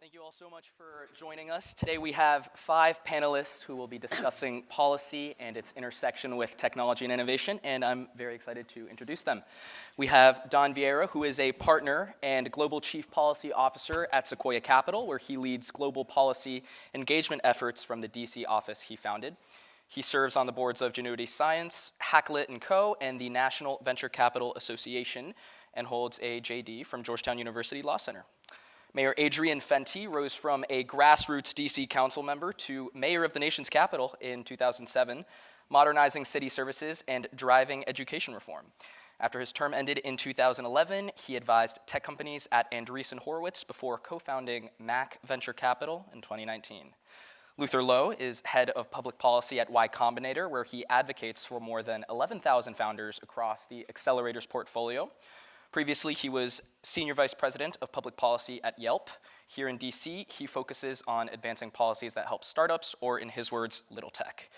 Thank you all so much for joining us. Today we have 5 panelists who will be discussing policy and its intersection with technology and innovation, and I'm very excited to introduce them. We have Don Vieira, who is a partner and global chief policy officer at Sequoia Capital, where he leads global policy engagement efforts from the DC office he founded. He serves on the boards of Genuity Science, Hackett & Co., and the National Venture Capital Association, and holds a JD from Georgetown University Law Center. Mayor Adrian Fenty rose from a grassroots DC council member to mayor of the nation's capital in 2007, modernizing city services and driving education reform. After his term ended in 2011, he advised tech companies at Andreessen Horowitz before co-founding Mac Venture Capital in 2019. Luther Lowe is head of public policy at Combinator, where he advocates for more than 11,000 founders across the accelerator's portfolio. Previously, he was Senior Vice President of Public Policy at Yelp. Here in DC, he focuses on advancing policies that help startups, or in his words, little tech.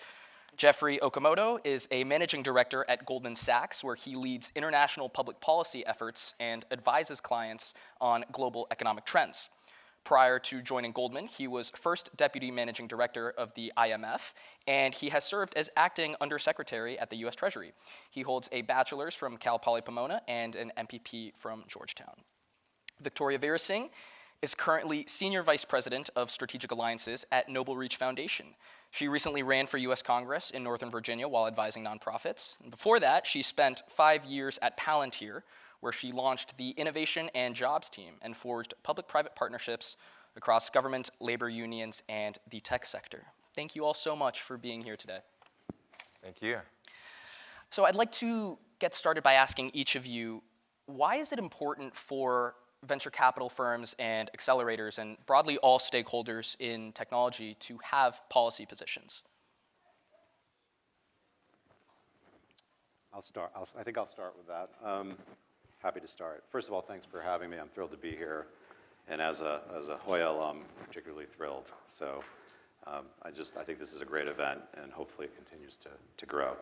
Geoffrey Okamoto is a Managing Director at Goldman Sachs, where he leads international public policy efforts and advises clients on global economic trends. Prior to joining Goldman, he was first Deputy Managing Director of the IMF, and he has served as Acting Undersecretary at the U.S. Treasury. He holds a bachelor's from Cal Poly Pomona and an MPP from Georgetown. Victoria Virasingh is currently Senior Vice President of Strategic Alliances at NobleReach Foundation. She recently ran for U.S. Congress in Northern Virginia while advising nonprofits. And before that, she spent 5 years at Palantir, where she launched the Innovation and Jobs team and forged public-private partnerships across government, labor unions, and the tech sector. Thank you all so much for being here today. Thank you. So I'd like to get started by asking each of you, why is it important for venture capital firms and accelerators and broadly all stakeholders in technology to have policy positions? I'll start. I think I'll start with that. Happy to start. First of all, thanks for having me. I'm thrilled to be here. And as a Hoya alum, particularly thrilled. So I think this is a great event, and hopefully it continues to grow.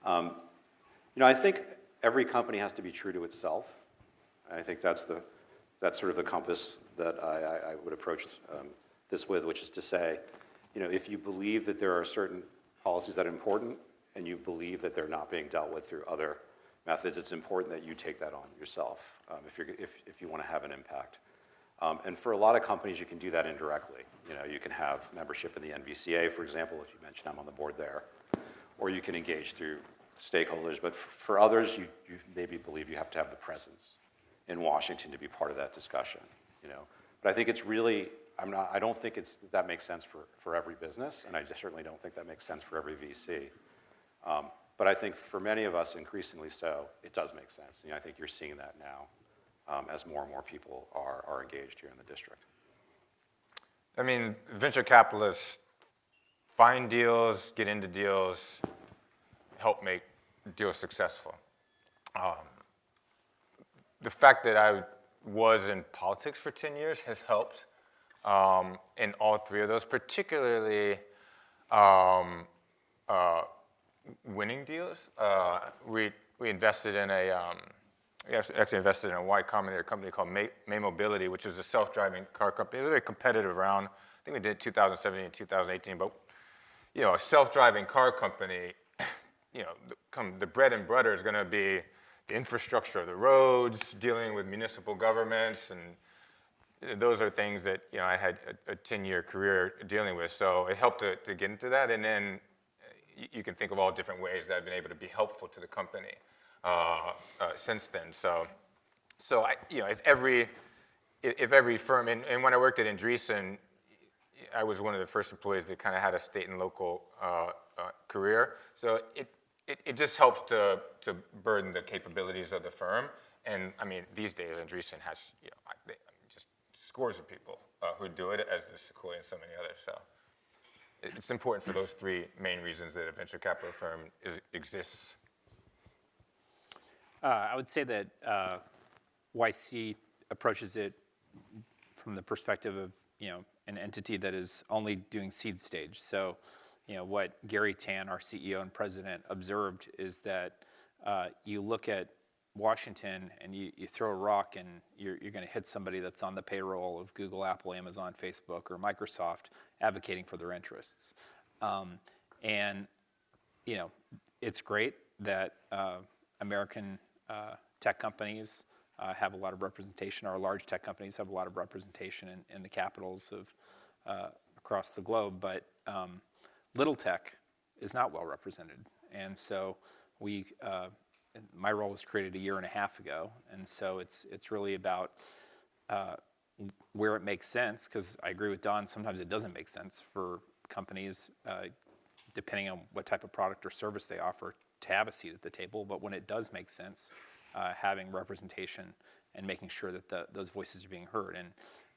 I think every company has to be true to itself. I think that's sort of the compass that I would approach this with, which is to say, if you believe that there are certain policies that are important, and you believe that they're not being dealt with through other methods, it's important that you take that on yourself if you want to have an impact. And for a lot of companies, you can do that indirectly. You can have membership in the NVCA, for example, as you mentioned, I'm on the board there. Or you can engage through stakeholders. But for others, you maybe believe you have to have the presence in Washington to be part of that discussion. But I think it's really, I don't think that makes sense for every business, and I certainly don't think that makes sense for every VC. But I think for many of us, increasingly so, it does make sense. I think you're seeing that now as more and more people are engaged here in the district. I mean, venture capitalists find deals, get into deals, help make deals successful. The fact that I was in politics for 10 years has helped in all 3 of those, particularly winning deals. We invested in we actually invested in a Y Combinator company called May Mobility, which is a self-driving car company. It was a very competitive round. I think we did 2017 and 2018, but a self-driving car company, the bread and butter is going to be the infrastructure of the roads, dealing with municipal governments, and those are things that I had a 10-year career dealing with. So it helped to get into that, and then you can think of all different ways that I've been able to be helpful to the company since then. So if every firm, and when I worked at Andreessen, I was one of the first employees that kind of had a state and local career. So it just helps to burden the capabilities of the firm. And I mean, these days Andreessen has just scores of people who do it, as does Sequoia and so many others. So it's important for those 3 main reasons that a venture capital firm exists. I would say that YC approaches it from the perspective of an entity that is only doing seed stage. So what Gary Tan, our CEO and president, observed is that you look at Washington and you throw a rock and you're going to hit somebody that's on the payroll of Google, Apple, Amazon, Facebook, or Microsoft advocating for their interests. And, it's great that American tech companies have a lot of representation, or large tech companies have a lot of representation in the capitals of across the globe, but little tech is not well represented. And so my role was created a year and a half ago, and so it's really about where it makes sense, because I agree with Don, sometimes it doesn't make sense for companies, depending on what type of product or service they offer, to have a seat at the table. But when it does make sense, having representation and making sure that those voices are being heard. And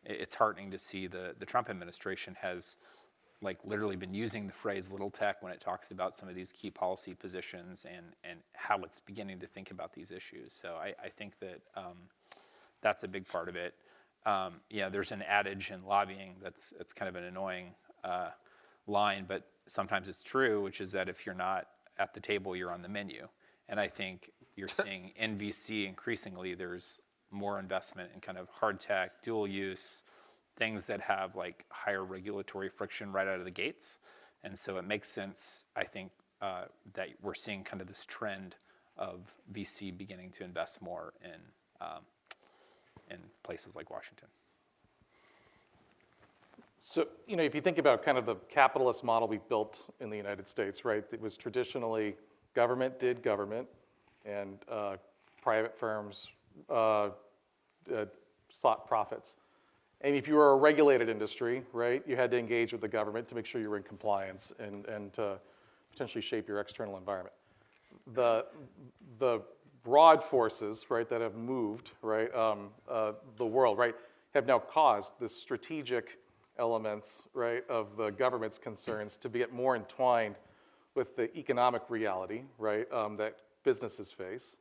it's heartening to see the Trump administration has literally been using the phrase little tech when it talks about some of these key policy positions and how it's beginning to think about these issues. So I think that that's a big part of it. There's an adage in lobbying it's kind of an annoying line, but sometimes it's true, which is that if you're not at the table, you're on the menu. And I think you're seeing in VC increasingly there's more investment in kind of hard tech, dual use, things that have higher regulatory friction right out of the gates. And so it makes sense, I think, that we're seeing kind of this trend of VC beginning to invest more in places like Washington. So, if you think about kind of the capitalist model we've built in the United States, right? It was traditionally government did government, and private firms sought profits. And if you were a regulated industry, right, you had to engage with the government to make sure you were in compliance and to potentially shape your external environment. The broad forces, right, that have moved, right, the world, right, have now caused the strategic elements, right, of the government's concerns to get more entwined with the economic reality, right, that businesses face.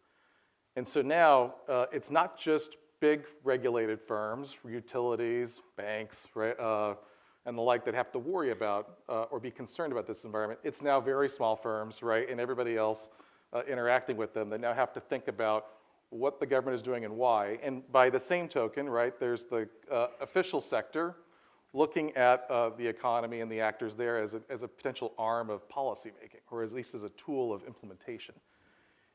And so now it's not just big regulated firms, utilities, banks, right, and the like that have to worry about or be concerned about this environment. It's now very small firms, right, and everybody else interacting with them that now have to think about what the government is doing and why. And by the same token, right, there's the official sector looking at the economy and the actors there as a potential arm of policymaking, or at least as a tool of implementation.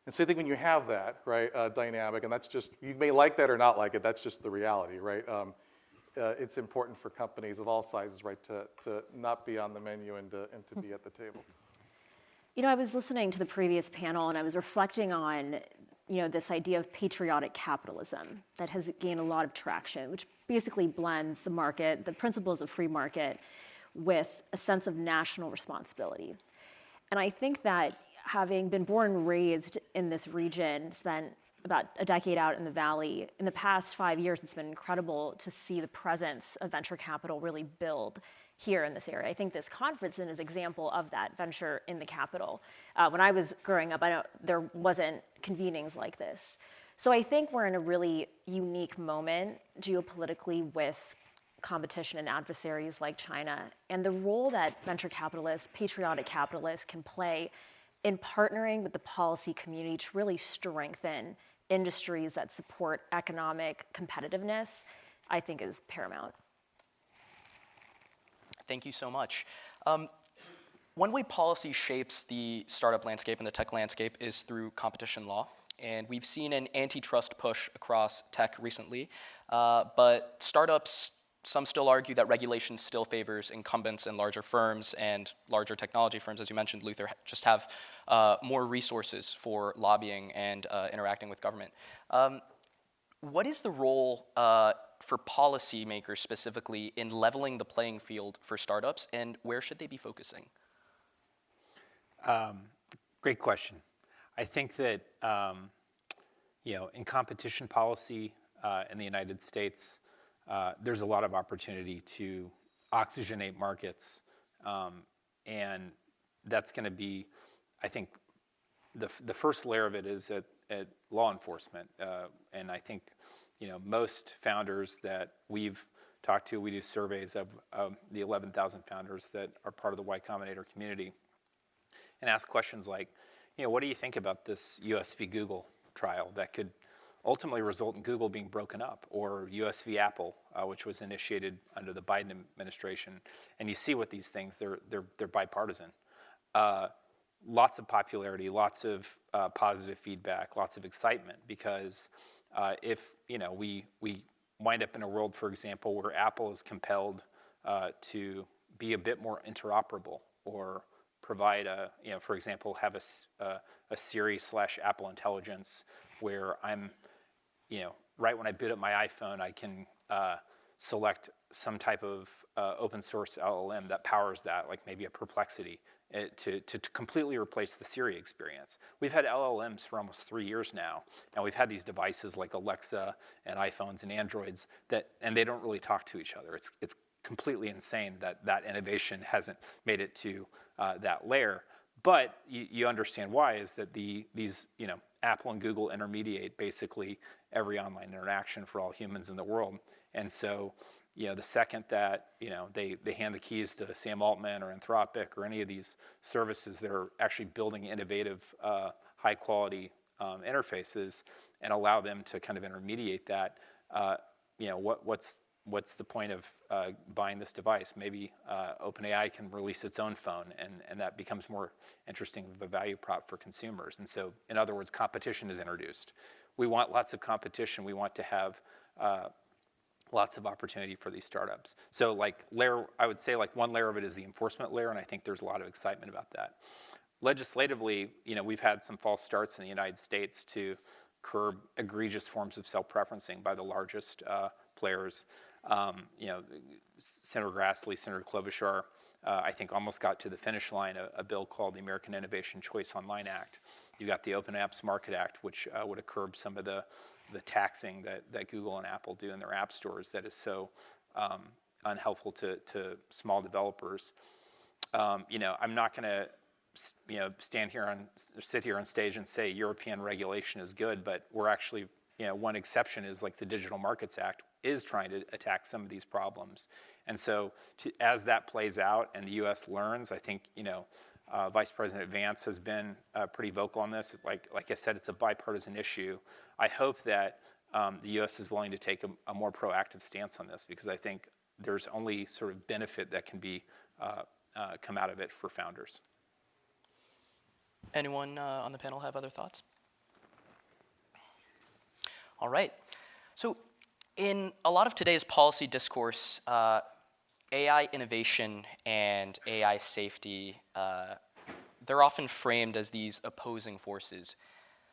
And so I think when you have that, right, dynamic, and that's just, you may like that or not like it, that's just the reality, right? It's important for companies of all sizes, right, to not be on the menu and to be at the table. I was listening to the previous panel and I was reflecting on, this idea of patriotic capitalism that has gained a lot of traction, which basically blends the market, the principles of free market, with a sense of national responsibility. And I think that having been born and raised in this region, spent about a decade out in the Valley, in the past 5 years, it's been incredible to see the presence of venture capital really build here in this area. I think this conference is an example of that venture in the capital. When I was growing up, I know there wasn't convenings like this. So I think we're in a really unique moment geopolitically with competition and adversaries like China, and the role that venture capitalists, patriotic capitalists can play in partnering with the policy community to really strengthen industries that support economic competitiveness, I think is paramount. Thank you so much. One way policy shapes the startup landscape and the tech landscape is through competition law. And we've seen an antitrust push across tech recently. But startups, some still argue that regulation still favors incumbents and larger firms, and larger technology firms, as you mentioned, Luther, just have more resources for lobbying and interacting with government. What is the role for policymakers specifically in leveling the playing field for startups, and where should they be focusing? Great question. I think that in competition policy in the United States, there's a lot of opportunity to oxygenate markets, and that's going to be, I think, the first layer of it is at law enforcement, and I think most founders that we've talked to, we do surveys of the 11,000 founders that are part of the Y Combinator community, and ask questions like, what do you think about this US v. Google trial that could ultimately result in Google being broken up, or US v. Apple, which was initiated under the Biden administration. And you see what these things, they're bipartisan. Lots of popularity, lots of positive feedback, lots of excitement, because if we wind up in a world, for example, where Apple is compelled to be a bit more interoperable, or provide for example, have a Siri/Apple Intelligence where I'm, right when I boot up my iPhone, I can select some type of open source LLM that powers that, like maybe a Perplexity, to completely replace the Siri experience. We've had LLMs for almost 3 years now, and we've had these devices like Alexa and iPhones and Androids and they don't really talk to each other. It's completely insane that innovation hasn't made it to that layer. But you understand why, is that these Apple and Google intermediate basically every online interaction for all humans in the world. And so the second that they hand the keys to Sam Altman or Anthropic or any of these services that are actually building innovative, high quality interfaces, and allow them to kind of intermediate that, what's the point of buying this device? Maybe OpenAI can release its own phone, and that becomes more interesting of a value prop for consumers. And so, in other words, competition is introduced. We want lots of competition. We want to have lots of opportunity for these startups. So I would say one layer of it is the enforcement layer, and I think there's a lot of excitement about that. Legislatively, we've had some false starts in the United States to curb egregious forms of self-preferencing by the largest players. Senator Grassley, Senator Klobuchar, I think almost got to the finish line, a bill called the American Innovation Choice Online Act. You got the Open Apps Market Act, which would have curbed some of the taxing that Google and Apple do in their app stores that is so unhelpful to small developers. I'm not going to sit here on stage and say European regulation is good, but we're actually, one exception is like the Digital Markets Act is trying to attack some of these problems. And so as that plays out and the U.S. learns, I think, Vice President Vance has been pretty vocal on this. Like I said, it's a bipartisan issue. I hope that the U.S. is willing to take a more proactive stance on this, because I think there's only sort of benefit that can be come out of it for founders. Anyone on the panel have other thoughts? All right. So in a lot of today's policy discourse, AI innovation and AI safety, they're often framed as these opposing forces.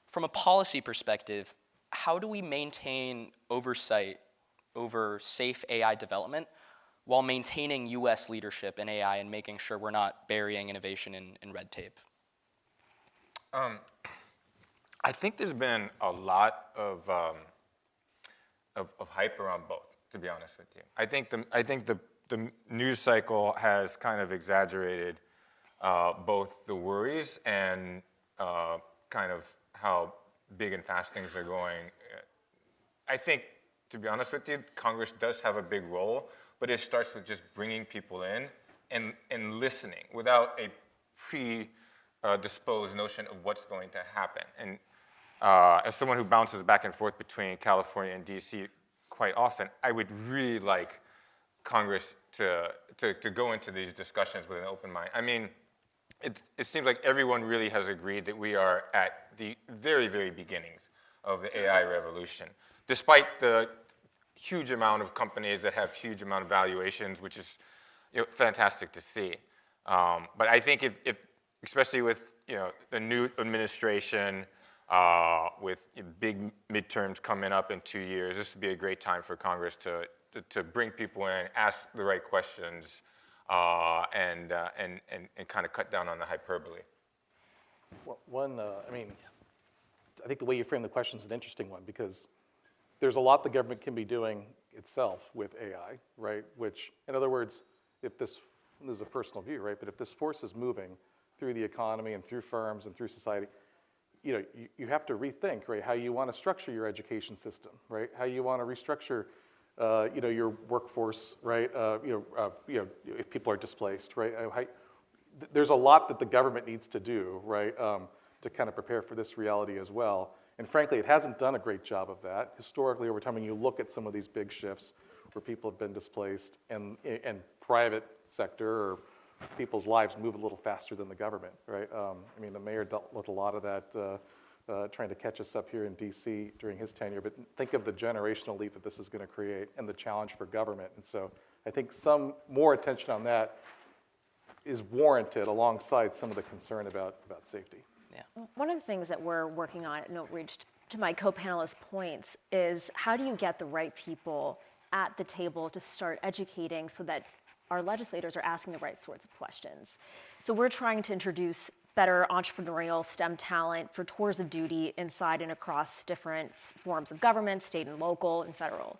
From a policy perspective, how do we maintain oversight over safe AI development while maintaining US leadership in AI and making sure we're not burying innovation in red tape? I think there's been a lot of hype around both, to be honest with you. I think the news cycle has kind of exaggerated both the worries and kind of how big and fast things are going. I think, to be honest with you, Congress does have a big role, but it starts with just bringing people in and listening without a predisposed notion of what's going to happen. And as someone who bounces back and forth between California and DC quite often, I would really like Congress to go into these discussions with an open mind. I mean, it seems like everyone really has agreed that we are at the very, very beginnings of the AI revolution, despite the huge amount of companies that have huge amount of valuations, which is fantastic to see. But I think if especially with the new administration, with big midterms coming up in 2 years, this would be a great time for Congress to bring people in, ask the right questions, and kind of cut down on the hyperbole. Well, I think the way you frame the question is an interesting one, because there's a lot the government can be doing itself with AI, right? Which, in other words, if this is a personal view, right? But if this force is moving through the economy and through firms and through society, you have to rethink, right, how you want to structure your education system, right? How you want to restructure, your workforce, right? If people are displaced, right? There's a lot that the government needs to do, right? to kind of prepare for this reality as well. And frankly, it hasn't done a great job of that. Historically, over time, when you look at some of these big shifts where people have been displaced and private sector or people's lives move a little faster than the government, right? I mean, the mayor dealt with a lot of that trying to catch us up here in DC during his tenure, but think of the generational leap that this is going to create and the challenge for government. And so I think some more attention on that is warranted alongside some of the concern about safety. Yeah. One of the things that we're working on at NobleReach, to my co-panelists' points, is how do you get the right people at the table to start educating so that our legislators are asking the right sorts of questions. So we're trying to introduce better entrepreneurial STEM talent for tours of duty inside and across different forms of government, state and local and federal.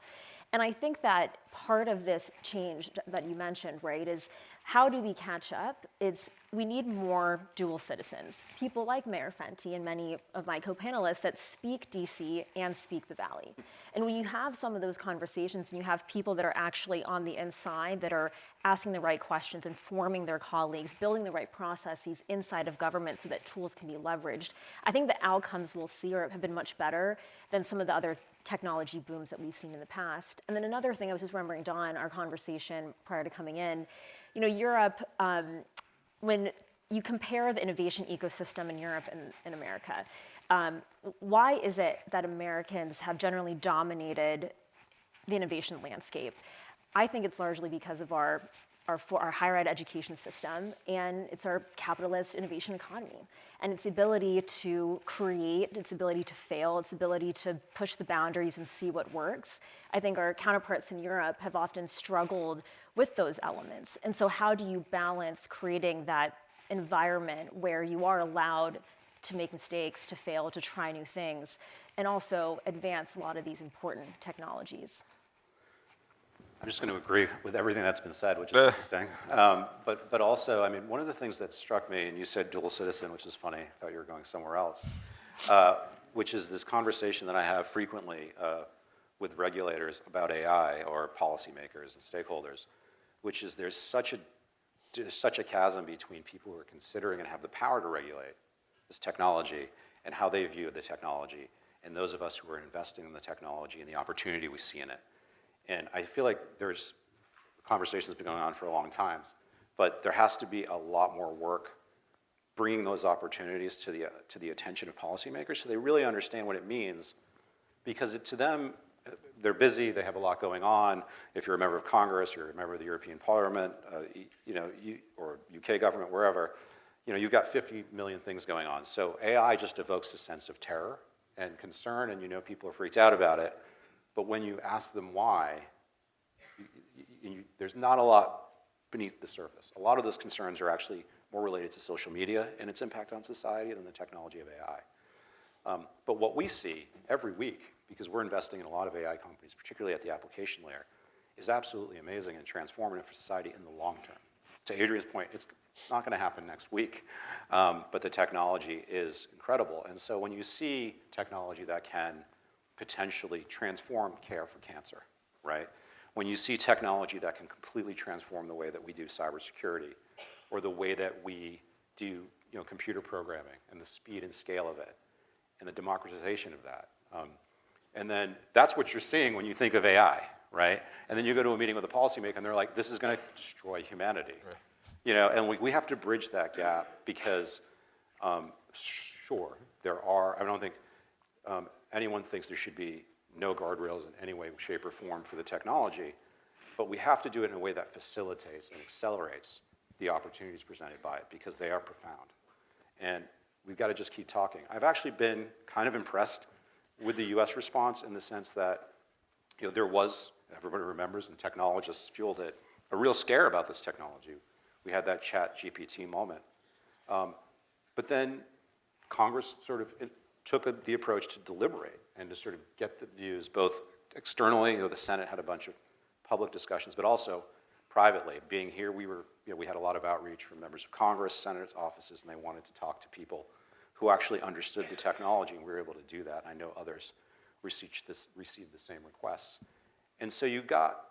And I think that part of this change that you mentioned, right, is how do we catch up? We need more dual citizens, people like Mayor Fenty and many of my co-panelists that speak DC and speak the Valley. And when you have some of those conversations and you have people that are actually on the inside that are asking the right questions, informing their colleagues, building the right processes inside of government so that tools can be leveraged, I think the outcomes we'll see have been much better than some of the other technology booms that we've seen in the past. And then another thing, I was just remembering, Dawn, our conversation prior to coming in, you know, Europe, when you compare the innovation ecosystem in Europe and in America, why is it that Americans have generally dominated the innovation landscape? I think it's largely because of our higher ed education system, and it's our capitalist innovation economy, and its ability to create, its ability to fail, its ability to push the boundaries and see what works. I think our counterparts in Europe have often struggled with those elements. And so how do you balance creating that environment where you are allowed to make mistakes, to fail, to try new things, and also advance a lot of these important technologies? I'm just going to agree with everything that's been said, which is interesting. But also, I mean, one of the things that struck me, and you said dual citizen, which is funny, I thought you were going somewhere else, which is this conversation that I have frequently with regulators about AI or policymakers and stakeholders, which is there's such a chasm between people who are considering and have the power to regulate this technology and how they view the technology, and those of us who are investing in the technology and the opportunity we see in it. And I feel like there's conversations been going on for a long time, but there has to be a lot more work bringing those opportunities to the attention of policymakers so they really understand what it means, because to them, they're busy, they have a lot going on. If you're a member of Congress, you're a member of the European Parliament, or UK government, wherever, you've got 50 million things going on. So AI just evokes a sense of terror and concern, and people are freaked out about it. But when you ask them why, there's not a lot beneath the surface. A lot of those concerns are actually more related to social media and its impact on society than the technology of AI. But what we see every week, because we're investing in a lot of AI companies, particularly at the application layer, is absolutely amazing and transformative for society in the long term. To Adrian's point, it's not going to happen next week, but the technology is incredible. And so when you see technology that can potentially transform care for cancer, right? When you see technology that can completely transform the way that we do cybersecurity, or the way that we do computer programming and the speed and scale of it, and the democratization of that. And then that's what you're seeing when you think of AI, right? And then you go to a meeting with a policymaker and they're like, this is going to destroy humanity. Right. And we have to bridge that gap because, sure, I don't think anyone thinks there should be no guardrails in any way, shape, or form for the technology, but we have to do it in a way that facilitates and accelerates the opportunities presented by it because they are profound. And we've got to just keep talking. I've actually been kind of impressed with the US response in the sense that there was, everybody remembers, and technologists fueled it, a real scare about this technology. We had that ChatGPT moment. But then Congress sort of took the approach to deliberate and to sort of get the views both externally. The Senate had a bunch of public discussions, but also privately. Being here, we had a lot of outreach from members of Congress, Senate offices, and they wanted to talk to people who actually understood the technology, and we were able to do that. I know others received the same requests. And so you got,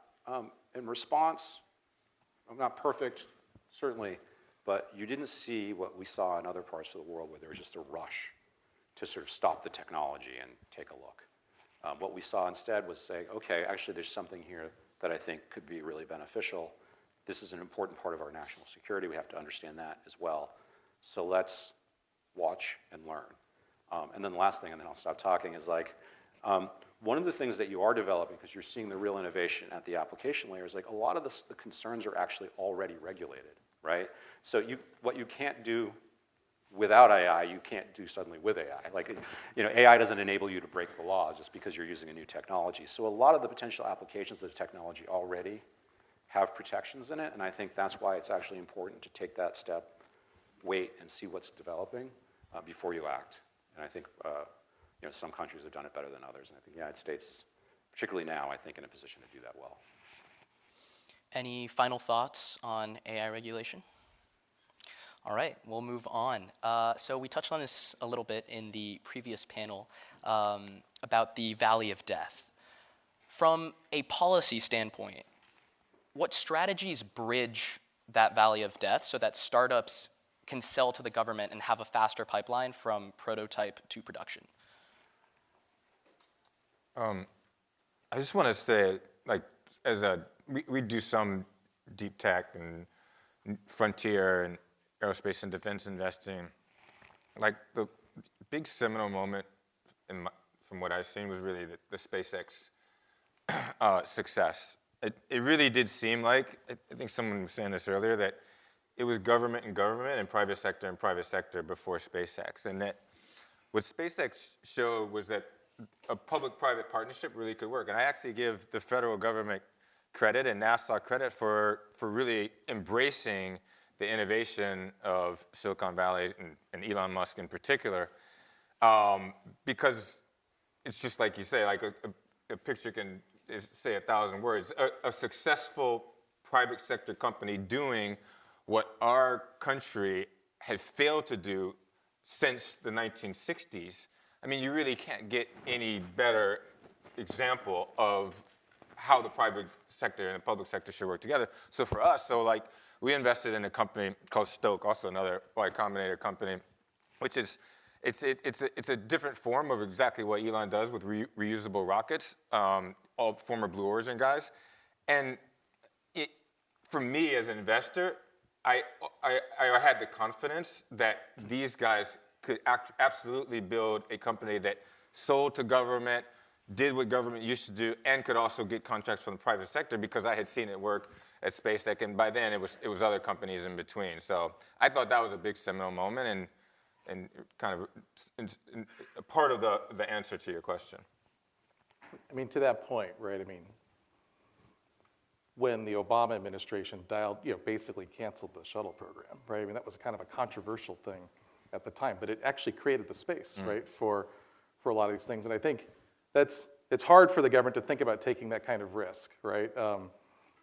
in response, not perfect, certainly, but you didn't see what we saw in other parts of the world where there was just a rush to sort of stop the technology and take a look. What we saw instead was say, okay, actually there's something here that I think could be really beneficial. This is an important part of our national security. We have to understand that as well. So let's watch and learn. And then the last thing, and then I'll stop talking, is like, one of the things that you are developing, because you're seeing the real innovation at the application layer, is like a lot of the concerns are actually already regulated, right? So what you can't do without AI, you can't do suddenly with AI. Like, AI doesn't enable you to break the law just because you're using a new technology. So a lot of the potential applications of the technology already have protections in it, and I think that's why it's actually important to take that step, wait and see what's developing before you act. And I think some countries have done it better than others, and I think the United States, particularly now, I think in a position to do that well. Any final thoughts on AI regulation? All right, we'll move on. So we touched on this a little bit in the previous panel about the Valley of Death. From a policy standpoint, what strategies bridge that Valley of Death so that startups can sell to the government and have a faster pipeline from prototype to production? I just want to say, like, we do some deep tech and frontier and aerospace and defense investing. Like, the big seminal moment from what I've seen was really the SpaceX success. It really did seem like, I think someone was saying this earlier, that it was government and private sector before SpaceX. And that what SpaceX showed was that a public-private partnership really could work. And I actually give the federal government credit and NASA credit for really embracing the innovation of Silicon Valley and Elon Musk in particular, because it's just like you say, like a picture can say 1,000 words. A successful private sector company doing what our country had failed to do since the 1960s. I mean, you really can't get any better example of how the private sector and the public sector should work together. So for us, we invested in a company called Stoke, also another Y Combinator company, which is, it's a different form of exactly what Elon does with reusable rockets, all former Blue Origin guys. And for me as an investor, I had the confidence that these guys could absolutely build a company that sold to government, did what government used to do, and could also get contracts from the private sector, because I had seen it work at SpaceX, and by then it was other companies in between. So I thought that was a big seminal moment and kind of a part of the answer to your question. I mean, to that point, right, I mean, when the Obama administration basically canceled the shuttle program, right? I mean, that was kind of a controversial thing at the time, but it actually created the space, right, for a lot of these things. And I think it's hard for the government to think about taking that kind of risk, right,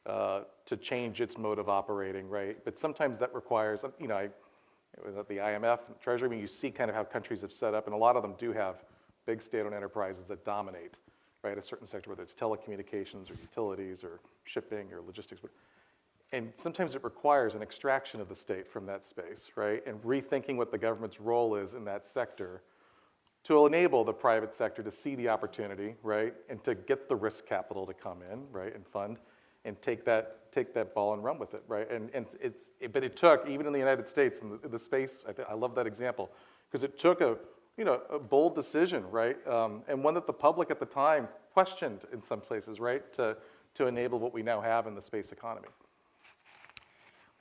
to change its mode of operating, right? But sometimes that requires, at the IMF, Treasury, I mean, you see kind of how countries have set up, and a lot of them do have big state-owned enterprises that dominate, right, a certain sector, whether it's telecommunications or utilities or shipping or logistics. And sometimes it requires an extraction of the state from that space, right, and rethinking what the government's role is in that sector to enable the private sector to see the opportunity, right, and to get the risk capital to come in, right, and fund, and take that ball and run with it, right? But it took, even in the United States, in the space, I love that example, because it took a bold decision, right, and one that the public at the time questioned in some places, right, to enable what we now have in the space economy.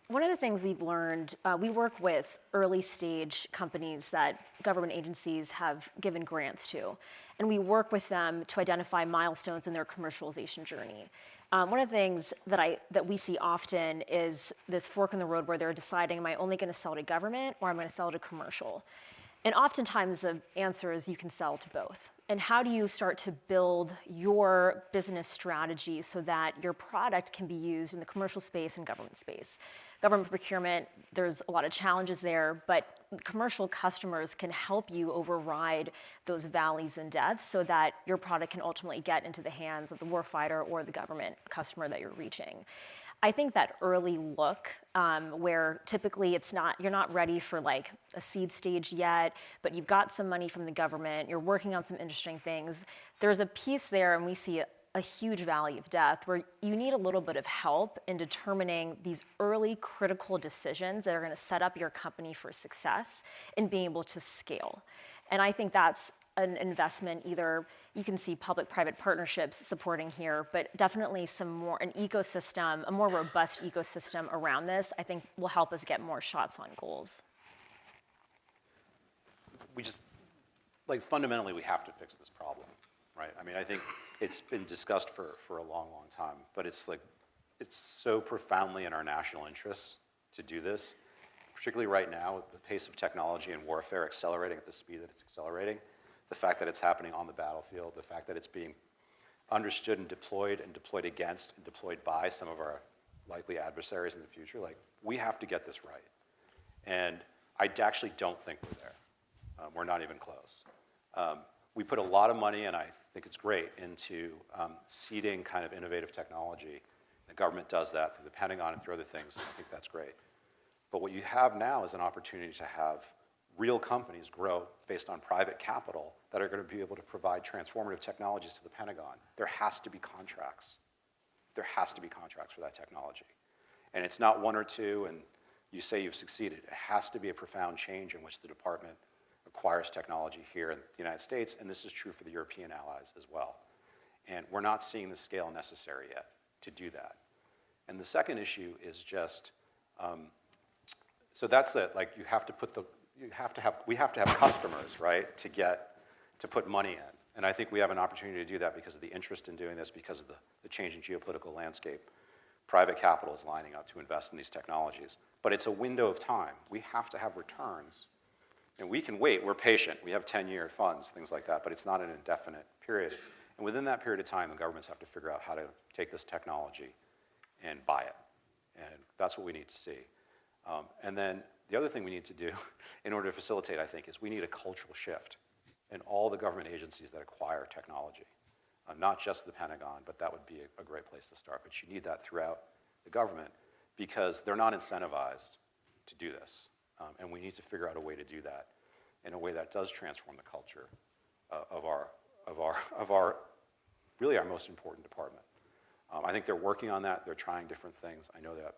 One of the things we've learned, we work with early stage companies that government agencies have given grants to, and we work with them to identify milestones in their commercialization journey. One of the things that we see often is this fork in the road where they're deciding, am I only going to sell to government or am I going to sell to commercial? And oftentimes the answer is you can sell to both. And how do you start to build your business strategy so that your product can be used in the commercial space and government space? Government procurement, there's a lot of challenges there, but commercial customers can help you override those valleys and deaths so that your product can ultimately get into the hands of the warfighter or the government customer that you're reaching. I think that early look, where typically you're not ready for like a seed stage yet, but you've got some money from the government, you're working on some interesting things. There's a piece there, and we see a huge valley of death where you need a little bit of help in determining these early critical decisions that are going to set up your company for success and being able to scale. And I think that's an investment. Either you can see public-private partnerships supporting here, but definitely an ecosystem, a more robust ecosystem around this, I think will help us get more shots on goals. We just, like, fundamentally, we have to fix this problem, right? I mean, I think it's been discussed for a long, long time, but it's so profoundly in our national interests to do this, particularly right now with the pace of technology and warfare accelerating at the speed that it's accelerating. The fact that it's happening on the battlefield, the fact that it's being understood and deployed against and deployed by some of our likely adversaries in the future, like, we have to get this right. And I actually don't think we're there. We're not even close. We put a lot of money, and I think it's great, into seeding kind of innovative technology. The government does that through the Pentagon and through other things, and I think that's great. But what you have now is an opportunity to have real companies grow based on private capital that are going to be able to provide transformative technologies to the Pentagon. There has to be contracts. There has to be contracts for that technology. And it's not one or two and you say you've succeeded. It has to be a profound change in which the department acquires technology here in the United States, and this is true for the European allies as well. And we're not seeing the scale necessary yet to do that. And the second issue is just, so that's it, like we have to have customers, right, to put money in. And I think we have an opportunity to do that because of the interest in doing this, because of the changing geopolitical landscape. Private capital is lining up to invest in these technologies. But it's a window of time. We have to have returns. And we can wait, we're patient. We have 10-year funds, things like that, but it's not an indefinite period. And within that period of time, the governments have to figure out how to take this technology and buy it. And that's what we need to see. And then the other thing we need to do in order to facilitate, I think, is we need a cultural shift in all the government agencies that acquire technology. Not just the Pentagon, but that would be a great place to start. But you need that throughout the government because they're not incentivized to do this. And we need to figure out a way to do that in a way that does transform the culture of our really our most important department. I think they're working on that. They're trying different things. I know that.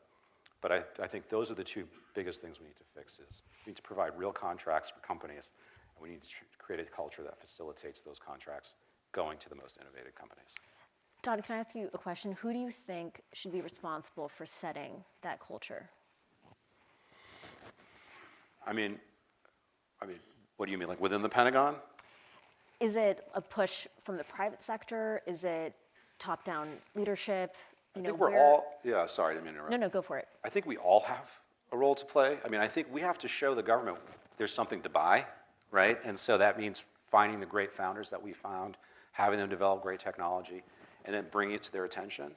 But I think those are the two biggest things we need to fix is we need to provide real contracts for companies, and we need to create a culture that facilitates those contracts going to the most innovative companies. Don, can I ask you a question? Who do you think should be responsible for setting that culture? I mean, what do you mean, like within the Pentagon? Is it a push from the private sector? Is it top-down leadership? I think we're all, yeah, sorry, I didn't mean to interrupt. No, go for it. I think we all have a role to play. I mean, I think we have to show the government there's something to buy, right? And so that means finding the great founders that we found, having them develop great technology, and then bringing it to their attention.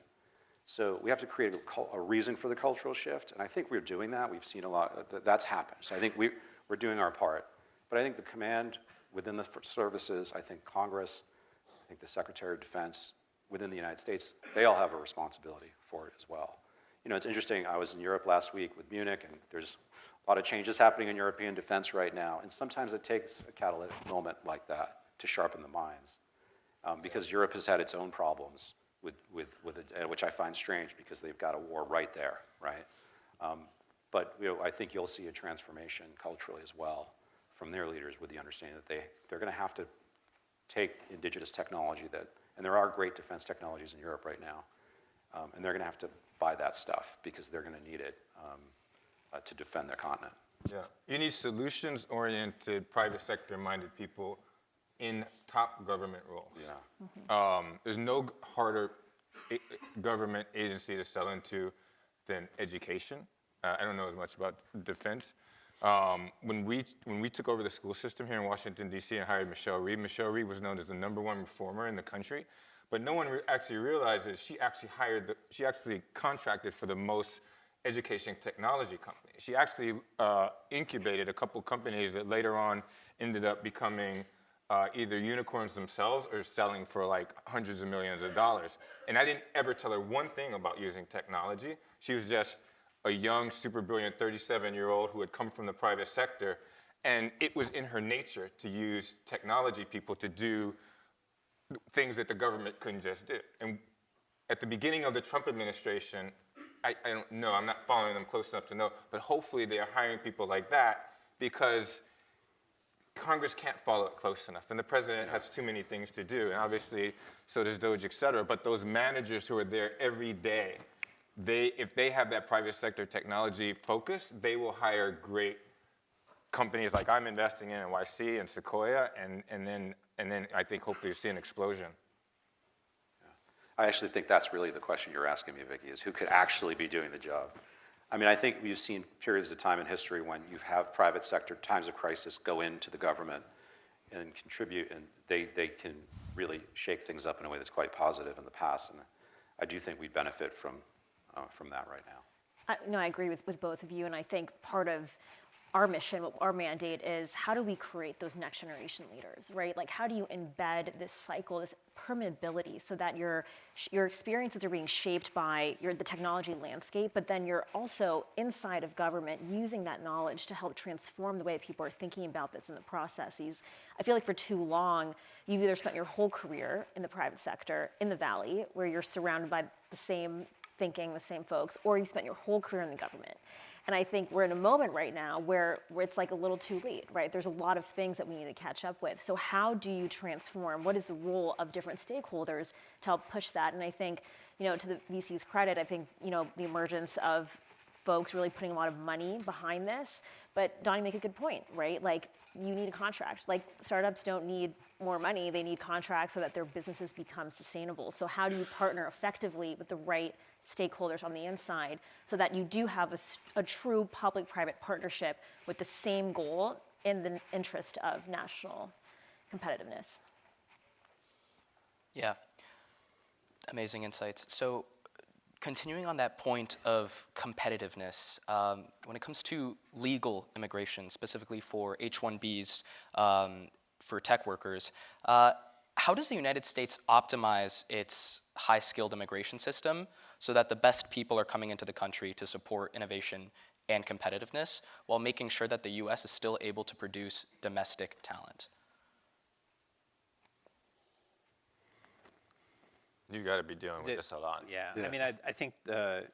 So we have to create a reason for the cultural shift, and I think we're doing that. We've seen a lot, that's happened. So I think we're doing our part. But I think the command within the services, I think Congress, I think the Secretary of Defense within the United States, they all have a responsibility for it as well. You know, it's interesting, I was in Europe last week with Munich, and there's a lot of changes happening in European defense right now, and sometimes it takes a catalytic moment like that to sharpen the minds, because Europe has had its own problems with it, which I find strange because they've got a war right there, right? But you know, I think you'll see a transformation culturally as well from their leaders with the understanding that they're going to have to take indigenous technology and there are great defense technologies in Europe right now, and they're going to have to buy that stuff because they're going to need it to defend their continent. Yeah, you need solutions-oriented, private sector-minded people in top government roles. Yeah. There's no harder government agency to sell into than education. I don't know as much about defense. When we took over the school system here in Washington, D.C. and hired Michelle Reed was known as the #1 reformer in the country. But no one actually realizes she actually contracted for the most education technology companies. She actually incubated a couple companies that later on ended up becoming either unicorns themselves or selling for like hundreds of millions of dollars. And I didn't ever tell her one thing about using technology. She was just a young, super brilliant 37-year-old who had come from the private sector. And it was in her nature to use technology people to do things that the government couldn't just do. And at the beginning of the Trump administration, I don't know, I'm not following them close enough to know, but hopefully they are hiring people like that because Congress can't follow it close enough, and the president has too many things to do, and obviously so does Doge, et cetera. But those managers who are there every day, if they have that private sector technology focus, they will hire great companies like I'm investing in YC and Sequoia, and then I think hopefully you see an explosion. I actually think that's really the question you're asking me, Vicky, is who could actually be doing the job? I mean, I think we've seen periods of time in history when you have private sector, times of crisis, go into the government and contribute, and they can really shake things up in a way that's quite positive in the past, and I do think we benefit from that right now. No, I agree with both of you, and I think part of our mission, our mandate is how do we create those next generation leaders, right? Like how do you embed this cycle, this permeability so that your experiences are being shaped by the technology landscape, but then you're also inside of government using that knowledge to help transform the way people are thinking about this in the processes. I feel like for too long, you've either spent your whole career in the private sector, in the Valley, where you're surrounded by the same thinking, the same folks, or you've spent your whole career in the government. And I think we're in a moment right now where it's like a little too late, right? There's a lot of things that we need to catch up with. So how do you transform? What is the role of different stakeholders to help push that? And I think, to the VC's credit, I think, the emergence of folks really putting a lot of money behind this. But Donnie, make a good point, right? Like you need a contract. Like startups don't need more money, they need contracts so that their businesses become sustainable. So how do you partner effectively with the right stakeholders on the inside so that you do have a true public-private partnership with the same goal in the interest of national competitiveness? Yeah, amazing insights. So continuing on that point of competitiveness, when it comes to legal immigration, specifically for H-1Bs, for tech workers, how does the United States optimize its high-skilled immigration system so that the best people are coming into the country to support innovation and competitiveness while making sure that the US is still able to produce domestic talent? You got to be dealing with this a lot. Yeah. I mean, I think,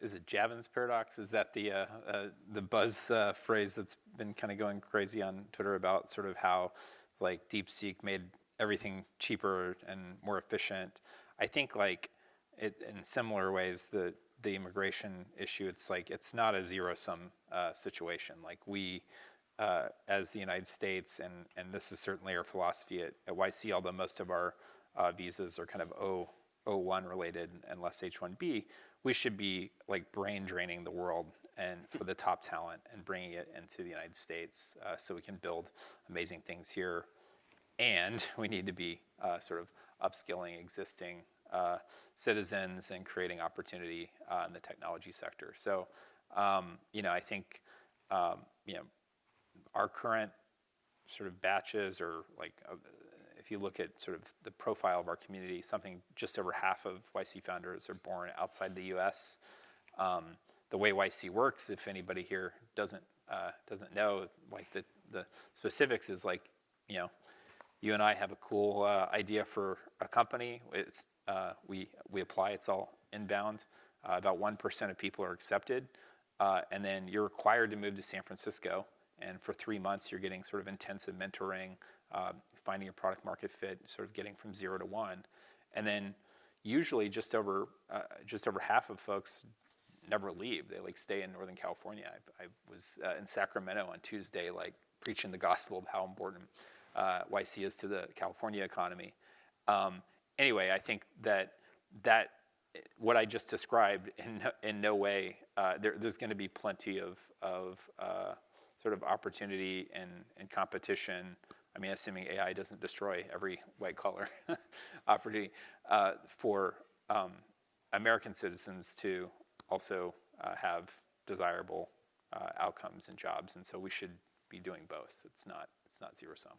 is it Javin's paradox? Is that the buzz phrase that's been kind of going crazy on Twitter about sort of how like DeepSeek made everything cheaper and more efficient? I think like in similar ways, the immigration issue, it's like it's not a zero-sum situation. Like we, as the United States, and this is certainly our philosophy at YC, although most of our visas are kind of O1 related and less H1B, we should be like brain draining the world and for the top talent and bringing it into the United States so we can build amazing things here. And we need to be sort of upskilling existing citizens and creating opportunity in the technology sector. So, I think, our current sort of batches or like, if you look at sort of the profile of our community, something just over half of YC founders are born outside the US. The way YC works, if anybody here doesn't know, like the specifics is like, you and I have a cool idea for a company. It's we apply. It's all inbound. About 1% of people are accepted, and then you're required to move to San Francisco. And for 3 months, you're getting sort of intensive mentoring, finding your product market fit, sort of getting from 0 to 1. And then usually just over half of folks never leave. They like stay in Northern California. I was in Sacramento on Tuesday, like preaching the gospel of how important YC is to the California economy. Anyway, I think that what I just described in no way, there's going to be plenty of sort of opportunity and competition. I mean, assuming AI doesn't destroy every white collar opportunity for American citizens to also have desirable outcomes and jobs, and so we should be doing both. It's not zero sum.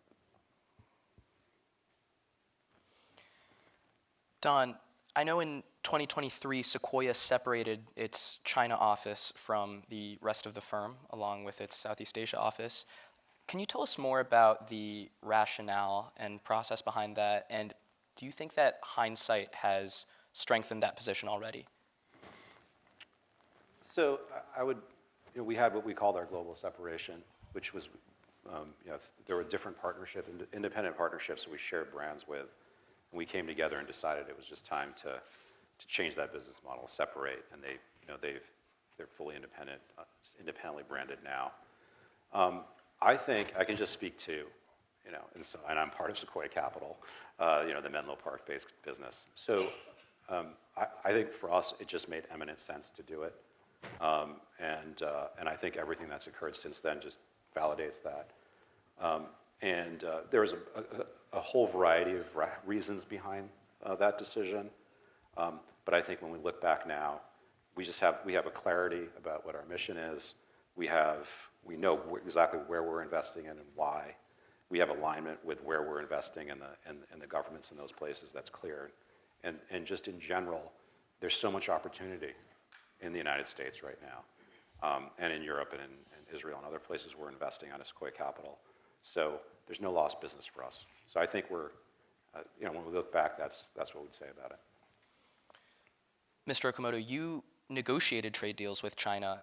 Don, I know in 2023, Sequoia separated its China office from the rest of the firm, along with its Southeast Asia office. Can you tell us more about the rationale and process behind that? And do you think that hindsight has strengthened that position already? So we had what we called our global separation, which was, there were different independent partnerships that we shared brands with. And we came together and decided it was just time to change that business model, separate, and they're fully independent, independently branded now. I think I can just speak to, and I'm part of Sequoia Capital, the Menlo Park-based business. So I think for us, it just made eminent sense to do it. And I think everything that's occurred since then just validates that. There was a whole variety of reasons behind that decision. But I think when we look back now, we have a clarity about what our mission is. We know exactly where we're investing in and why. We have alignment with where we're investing and the governments in those places. That's clear. And just in general, there's so much opportunity in the United States right now, and in Europe and in Israel and other places we're investing on as Sequoia Capital. So there's no lost business for us. So I think when we look back, that's what we'd say about it. Mr. Okamoto, you negotiated trade deals with China.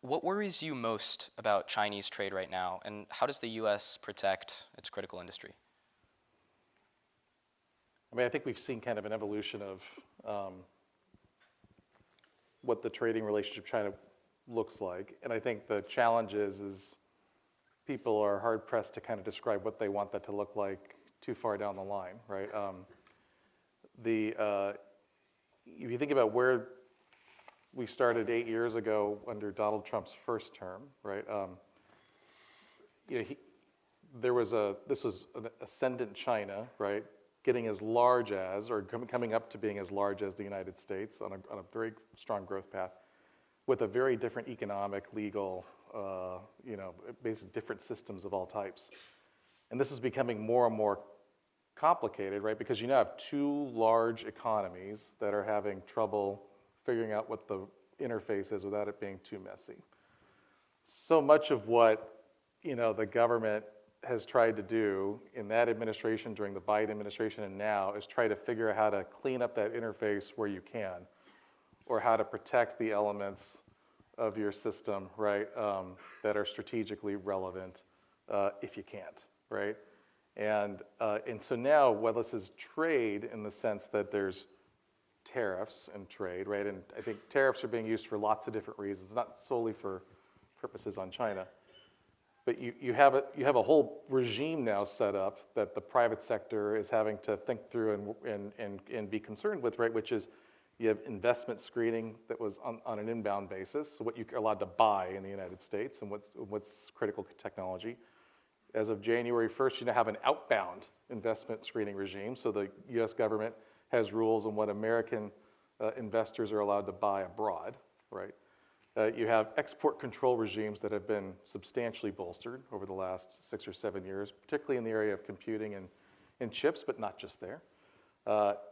What worries you most about Chinese trade right now, and how does the U.S. protect its critical industry? I mean, I think we've seen kind of an evolution of what the trading relationship with China looks like. And I think the challenge is people are hard pressed to kind of describe what they want that to look like too far down the line, right? If you think about where we started 8 years ago under Donald Trump's first term, right? This was an ascendant China, right? Getting as large as, or coming up to being as large as the United States on a very strong growth path, with a very different economic, legal, basically different systems of all types. And this is becoming more and more complicated, right? Because you now have two large economies that are having trouble figuring out what the interface is without it being too messy. So much of what the government has tried to do in that administration, during the Biden administration, and now is try to figure out how to clean up that interface where you can, or how to protect the elements of your system, right, that are strategically relevant if you can't, right? And so now, whether this is trade in the sense that there's tariffs and trade, right? And I think tariffs are being used for lots of different reasons, not solely for purposes on China. But you have a whole regime now set up that the private sector is having to think through and be concerned with, right? Which is you have investment screening that was on an inbound basis, so what you're allowed to buy in the United States and what's critical technology. As of January 1st, you now have an outbound investment screening regime, so the US government has rules on what American investors are allowed to buy abroad, right? You have export control regimes that have been substantially bolstered over the last 6 or 7 years, particularly in the area of computing and chips, but not just there.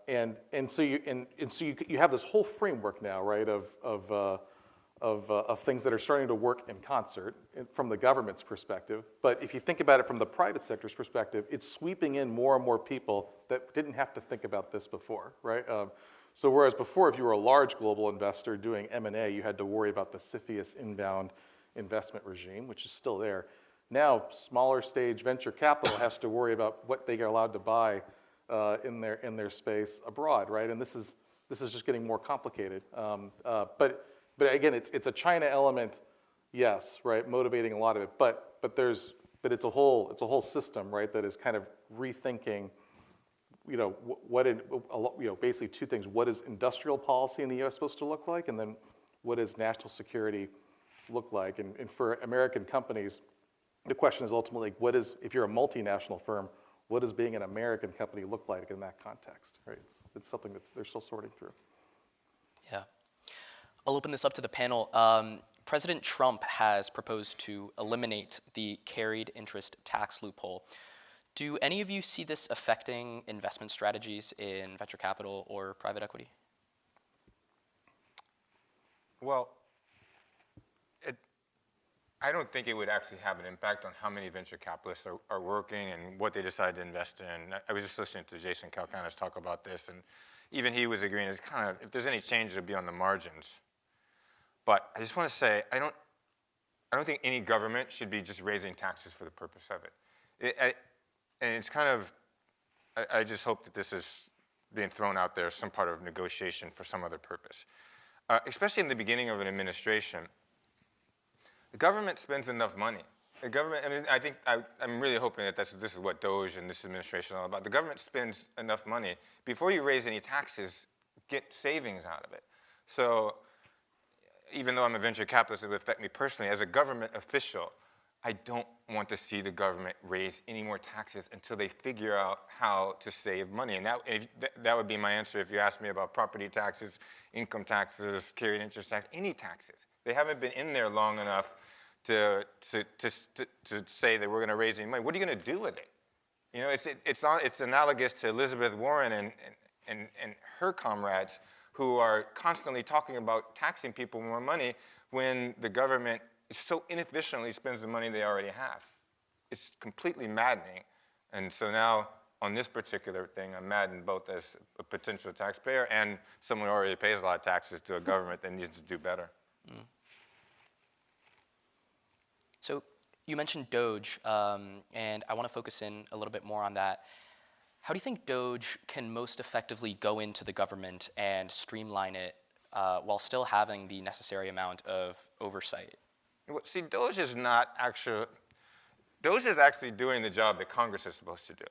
And so you have this whole framework now, right, of things that are starting to work in concert from the government's perspective. But if you think about it from the private sector's perspective, it's sweeping in more and more people that didn't have to think about this before, right? So whereas before, if you were a large global investor doing M&A, you had to worry about the CFIUS inbound investment regime, which is still there. Now, smaller stage venture capital has to worry about what they are allowed to buy in their space abroad, right? And this is just getting more complicated. But again, it's a China element, yes, right, motivating a lot of it. But it's a whole system, right, that is kind of rethinking. Basically two things. What is industrial policy in the U.S. supposed to look like? And then what does national security look like? And for American companies, the question is ultimately, if you're a multinational firm, what does being an American company look like in that context, right? It's something that they're still sorting through. Yeah. I'll open this up to the panel. President Trump has proposed to eliminate the carried interest tax loophole. Do any of you see this affecting investment strategies in venture capital or private equity? Well, I don't think it would actually have an impact on how many venture capitalists are working and what they decide to invest in. I was just listening to Jason Calacanis talk about this, and even he was agreeing, it's kind of, if there's any change, it'll be on the margins. But I just want to say, I don't think any government should be just raising taxes for the purpose of it. And it's kind of, I just hope that this is being thrown out there as some part of negotiation for some other purpose. Especially in the beginning of an administration, the government spends enough money. The government, I mean, I think, I'm really hoping that this is what Doge and this administration is all about. The government spends enough money. Before you raise any taxes, get savings out of it. So even though I'm a venture capitalist, it would affect me personally. As a government official, I don't want to see the government raise any more taxes until they figure out how to save money. And that would be my answer if you asked me about property taxes, income taxes, carried interest tax, any taxes. They haven't been in there long enough to say that we're going to raise any money. What are you going to do with it? You know, it's analogous to Elizabeth Warren and her comrades who are constantly talking about taxing people more money when the government so inefficiently spends the money they already have. It's completely maddening. And so now, on this particular thing, I'm maddened both as a potential taxpayer and someone who already pays a lot of taxes to a government that needs to do better. Mm. So you mentioned Doge, and I want to focus in a little bit more on that. How do you think Doge can most effectively go into the government and streamline it while still having the necessary amount of oversight? Well, see, Doge is actually doing the job that Congress is supposed to do.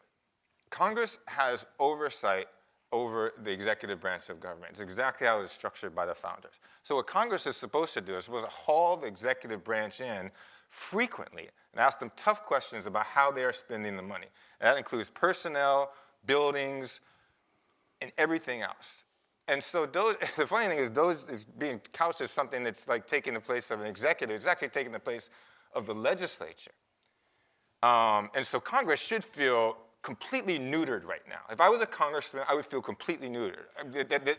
Congress has oversight over the executive branch of government. It's exactly how it was structured by the founders. So what Congress is supposed to do is supposed to haul the executive branch in frequently and ask them tough questions about how they are spending the money. And that includes personnel, buildings, and everything else. And so Doge, the funny thing is Doge is being couched as something that's like taking the place of an executive. It's actually taking the place of the legislature. And so Congress should feel completely neutered right now. If I was a congressman, I would feel completely neutered.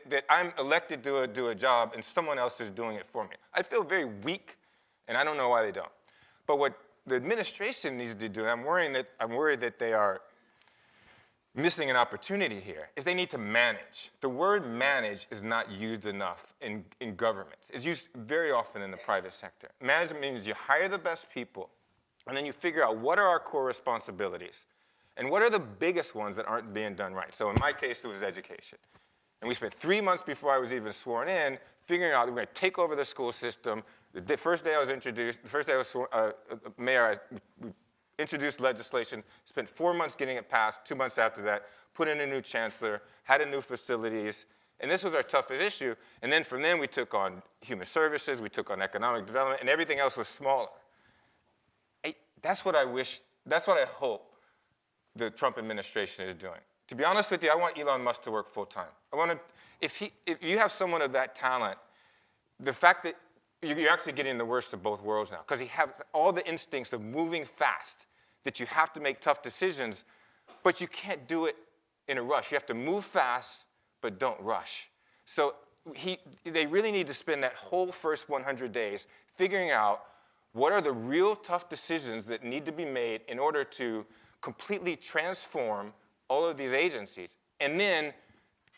That I'm elected to do a job and someone else is doing it for me. I feel very weak, and I don't know why they don't. But what the administration needs to do, and I'm worried that they are missing an opportunity here, is they need to manage. The word manage is not used enough in governments. It's used very often in the private sector. Management means you hire the best people, and then you figure out what are our core responsibilities, and what are the biggest ones that aren't being done right. So in my case, it was education. And we spent 3 months before I was even sworn in figuring out that we're going to take over the school system. The first day I was mayor, we introduced legislation, spent 4 months getting it passed, 2 months after that, put in a new chancellor, had a new facilities, and this was our toughest issue. And then from then we took on human services, we took on economic development, and everything else was smaller. That's what I hope the Trump administration is doing. To be honest with you, I want Elon Musk to work full time. If you have someone of that talent, the fact that you're actually getting the worst of both worlds now, because he has all the instincts of moving fast, that you have to make tough decisions, but you can't do it in a rush. You have to move fast, but don't rush. So they really need to spend that whole first 100 days figuring out what are the real tough decisions that need to be made in order to completely transform all of these agencies, and then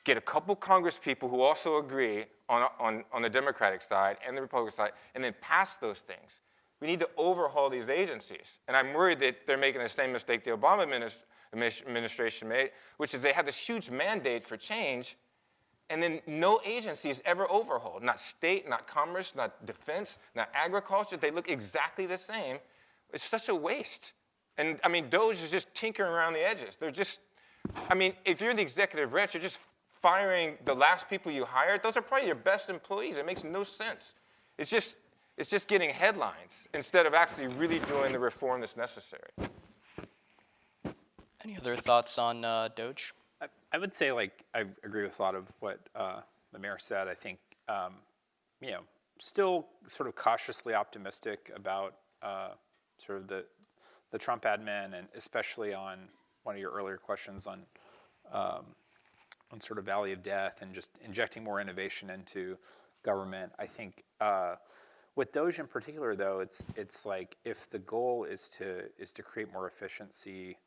get a couple Congress people who also agree on the Democratic side and the Republican side, and then pass those things. We need to overhaul these agencies. And I'm worried that they're making the same mistake the Obama administration made, which is they have this huge mandate for change, and then no agency is ever overhauled. Not state, not commerce, not defense, not agriculture. They look exactly the same. It's such a waste. And I mean, Doge is just tinkering around the edges. They're just, I mean, if you're the executive branch, you're just firing the last people you hired. Those are probably your best employees. It makes no sense. It's just getting headlines instead of actually really doing the reform that's necessary. Any other thoughts on Doge? I would say, like, I agree with a lot of what the mayor said. I think, still sort of cautiously optimistic about sort of the Trump admin, and especially on one of your earlier questions on sort of valley of death and just injecting more innovation into government. I think with Doge in particular, though, it's like if the goal is to create more efficiency,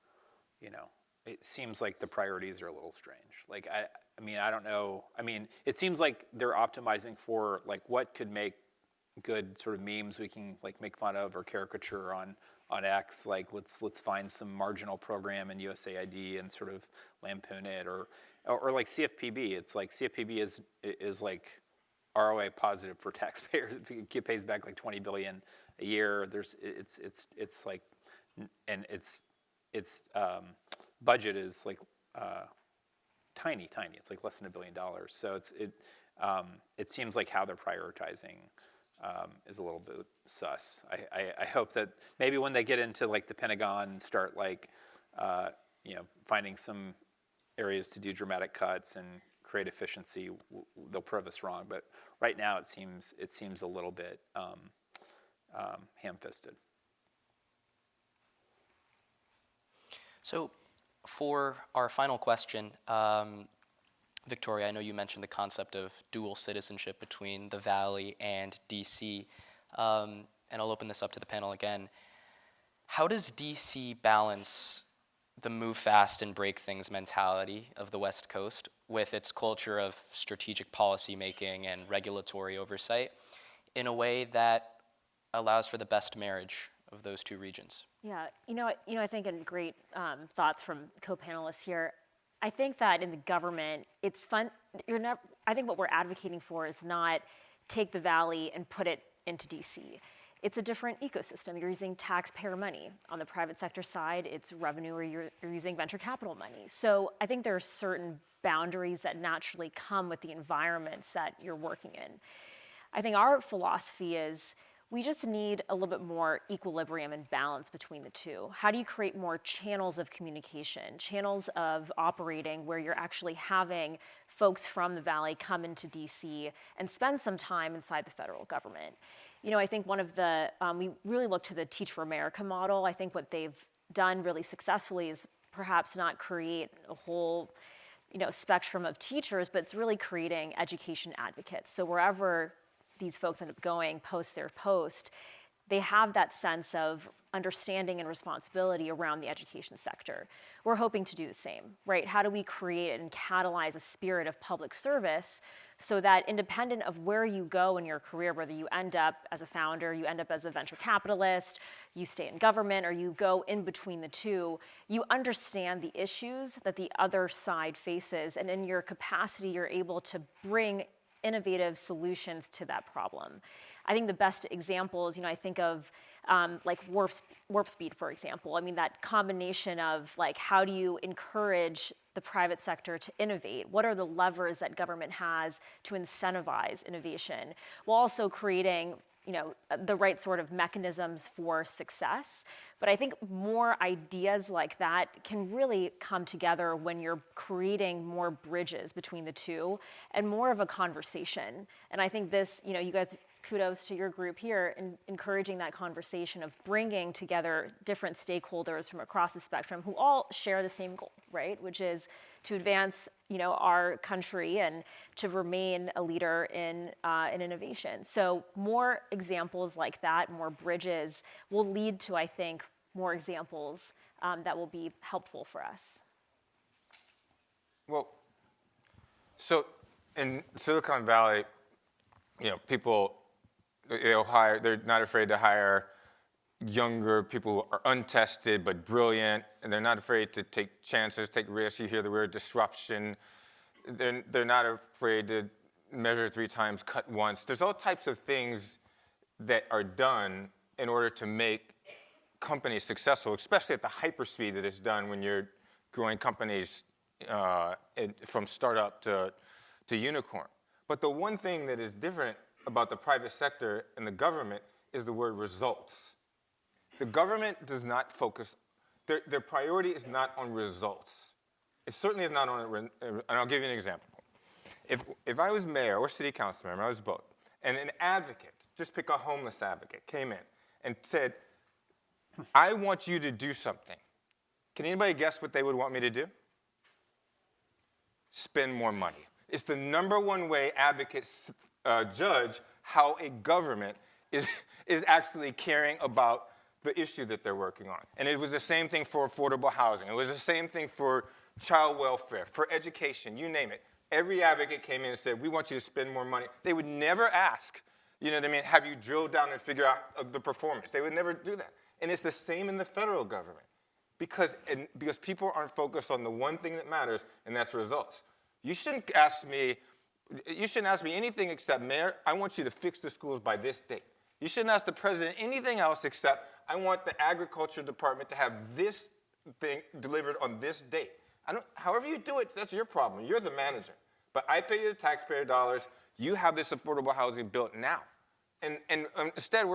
it seems like the priorities are a little strange. Like I mean, I don't know. I mean, it seems like they're optimizing for like what could make good sort of memes we can like make fun of or caricature on X. Like let's find some marginal program in USAID and sort of lampoon it, or like CFPB. It's like CFPB is like ROA positive for taxpayers. It pays back like $20 billion a year. It's like, and its budget is like tiny. It's like less than $1 billion. So it seems like how they're prioritizing is a little bit sus. I hope that maybe when they get into like the Pentagon and start like finding some areas to do dramatic cuts and create efficiency, they'll prove us wrong. But right now it seems a little bit ham-fisted. So for our final question, Victoria, I know you mentioned the concept of dual citizenship between the Valley and DC, and I'll open this up to the panel again. How does DC balance the move fast and break things mentality of the West Coast with its culture of strategic policy making and regulatory oversight in a way that allows for the best marriage of those two regions? Yeah, I think in great thoughts from co-panelists here. I think that in the government, it's fun. I think what we're advocating for is not take the Valley and put it into DC. It's a different ecosystem. You're using taxpayer money. On the private sector side, it's revenue, or you're using venture capital money. So I think there are certain boundaries that naturally come with the environments that you're working in. I think our philosophy is we just need a little bit more equilibrium and balance between the two. How do you create more channels of communication, channels of operating where you're actually having folks from the Valley come into DC and spend some time inside the federal government? I think one of the, we really look to the Teach for America model. I think what they've done really successfully is perhaps not create a whole spectrum of teachers, but it's really creating education advocates. So wherever these folks end up going post their post, they have that sense of understanding and responsibility around the education sector. We're hoping to do the same, right? How do we create and catalyze a spirit of public service so that independent of where you go in your career, whether you end up as a founder, you end up as a venture capitalist, you stay in government, or you go in between the two, you understand the issues that the other side faces, and in your capacity, you're able to bring innovative solutions to that problem. I think the best examples, I think of like warp speed, for example. I mean, that combination of like, how do you encourage the private sector to innovate? What are the levers that government has to incentivize innovation, while also creating the right sort of mechanisms for success? But I think more ideas like that can really come together when you're creating more bridges between the two and more of a conversation. And I think this, you guys, kudos to your group here in encouraging that conversation of bringing together different stakeholders from across the spectrum who all share the same goal, right? Which is to advance, our country and to remain a leader in innovation. So more examples like that, more bridges, will lead to, I think, more examples that will be helpful for us. Well, so in Silicon Valley, people, they're not afraid to hire younger people who are untested but brilliant, and they're not afraid to take chances, take risks. You hear the word disruption. They're not afraid to measure 3 times, cut once. There's all types of things that are done in order to make companies successful, especially at the hyperspeed that is done when you're growing companies from startup to unicorn. But the one thing that is different about the private sector and the government is the word results. The government does not focus, their priority is not on results. It certainly is not on, and I'll give you an example. If I was mayor or city council member, I was both, and an advocate, just pick a homeless advocate, came in and said, I want you to do something. Can anybody guess what they would want me to do? Spend more money. It's the number one way advocates judge how a government is actually caring about the issue that they're working on. And it was the same thing for affordable housing. It was the same thing for child welfare, for education, you name it. Every advocate came in and said, we want you to spend more money. They would never ask, you know what I mean, have you drilled down and figure out the performance? They would never do that. And it's the same in the federal government because people aren't focused on the one thing that matters, and that's results. You shouldn't ask me anything except, Mayor, I want you to fix the schools by this date. You shouldn't ask the president anything else except, I want the agriculture department to have this thing delivered on this date. However you do it, that's your problem. You're the manager. But I pay you the taxpayer dollars. You have this affordable housing built now. And instead,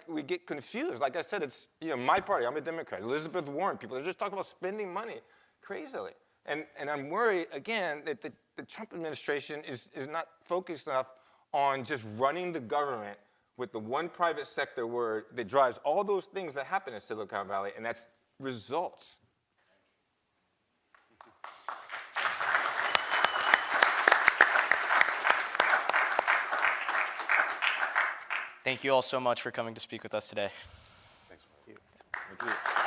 we get confused. Like I said, it's my party. I'm a Democrat. Elizabeth Warren, people are just talking about spending money crazily. And I'm worried, again, that the Trump administration is not focused enough on just running the government with the one private sector word that drives all those things that happen in Silicon Valley, and that's results. Thank you all so much for coming to speak with us today. Thanks. Thank you.